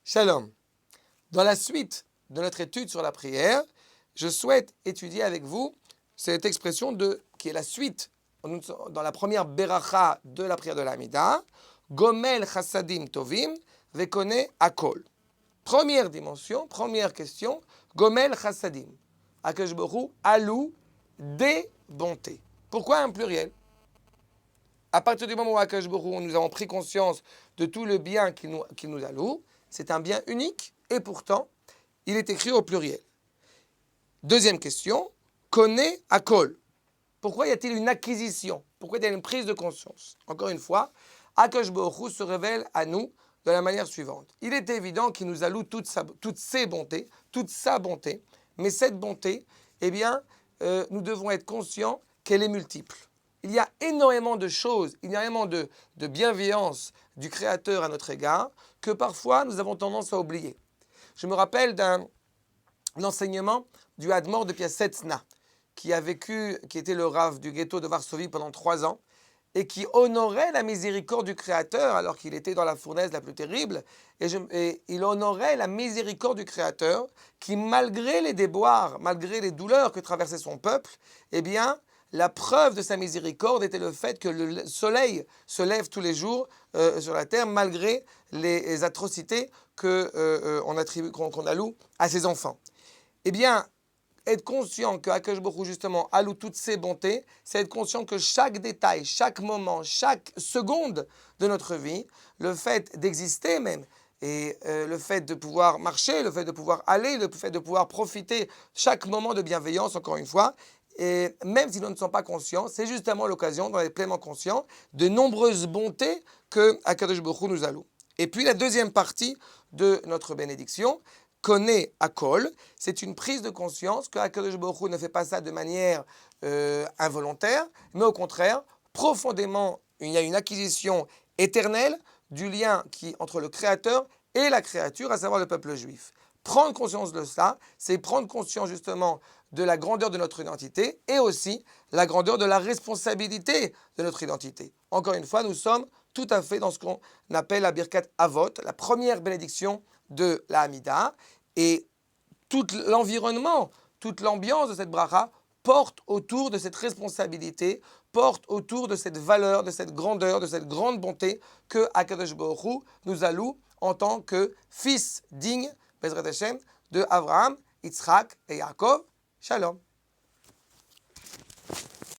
Shalom. Dans la suite de notre étude sur la prière, je souhaite étudier avec vous cette expression qui est la suite dans la première beracha de la prière de l'Amida, Gomel chassadim tovim vekone akol. Première dimension, première question, Gomel chassadim. Akadosh Baruch Hu alou des bontés. Pourquoi un pluriel? À partir du moment où Akadosh Baruch Hu, nous avons pris conscience de tout le bien qu'il nous alloue, c'est un bien unique et pourtant, il est écrit au pluriel. Deuxième question, connaît Akol. Pourquoi y a-t-il une acquisition? Pourquoi y a-t-il une prise de conscience? Encore une fois, Akadosh Baruch Hu se révèle à nous de la manière suivante. Il est évident qu'il nous alloue toutes ses bontés, toute sa bonté, mais cette bonté, eh bien, nous devons être conscients qu'elle est multiple. Il y a énormément de choses, énormément de bienveillance du Créateur à notre égard que parfois nous avons tendance à oublier. Je me rappelle d'un enseignement du Hadmor de Piasetzna, qui était le Rav du ghetto de Varsovie pendant 3 ans, et qui honorait la miséricorde du Créateur alors qu'il était dans la fournaise la plus terrible. Et il honorait la miséricorde du Créateur qui, malgré les déboires, malgré les douleurs que traversait son peuple, eh bien, la preuve de sa miséricorde était le fait que le soleil se lève tous les jours sur la terre, malgré les atrocités qu'on alloue à ses enfants. Eh bien, être conscient que Akadosh Baruch Hu, justement, alloue toutes ses bontés, c'est être conscient que chaque détail, chaque moment, chaque seconde de notre vie, le fait d'exister même, et le fait de pouvoir marcher, le fait de pouvoir aller, le fait de pouvoir profiter chaque moment de bienveillance, encore une fois, et même si nous ne sommes pas conscients, c'est justement l'occasion d'en être pleinement conscients de nombreuses bontés que Akadosh Baruch Hu nous alloue. Et puis la deuxième partie de notre bénédiction, connaît Akol, c'est une prise de conscience que Akadosh Baruch Hu ne fait pas ça de manière involontaire, mais au contraire, profondément, il y a une acquisition éternelle du lien entre le Créateur et la créature, à savoir le peuple juif. Prendre conscience de ça, c'est prendre conscience justement de la grandeur de notre identité et aussi la grandeur de la responsabilité de notre identité. Encore une fois, nous sommes tout à fait dans ce qu'on appelle la Birkat Avot, la première bénédiction de la Hamida, et tout l'environnement, toute l'ambiance de cette bracha porte autour de cette responsabilité, porte autour de cette valeur, de cette grandeur, de cette grande bonté que Akadosh Baruch Hu nous alloue en tant que fils digne, Bezrat Hashem, de Abraham, Yitzhak et Yaakov. Shalom.